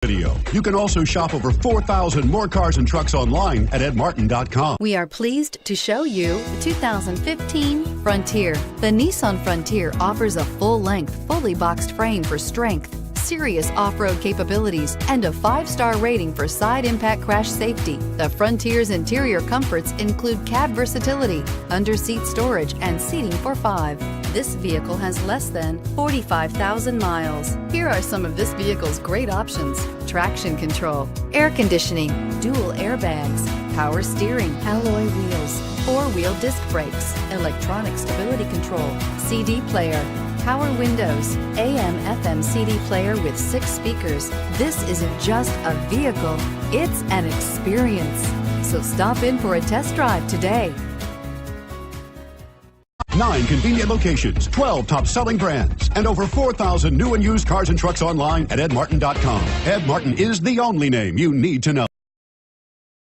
Video. You can also shop over 4,000 more cars and trucks online at edmartin.com. We are pleased to show you the 2015 Frontier. The Nissan Frontier offers a full-length, fully boxed frame for strength, serious off-road capabilities, and a 5-star rating for side impact crash safety. The Frontier's interior comforts include cab versatility, under-seat storage, and seating for 5. This vehicle has less than 45,000 miles. Here are some of this vehicle's great options: traction control, air conditioning, dual airbags, power steering, alloy wheels, 4-wheel disc brakes, electronic stability control, CD player, power windows, AM/FM CD player with 6 speakers. This isn't just a vehicle, it's an experience. So stop in for a test drive today. 9 convenient locations, 12 top-selling brands, and over 4,000 new and used cars and trucks online at edmartin.com. Ed Martin is the only name you need to know.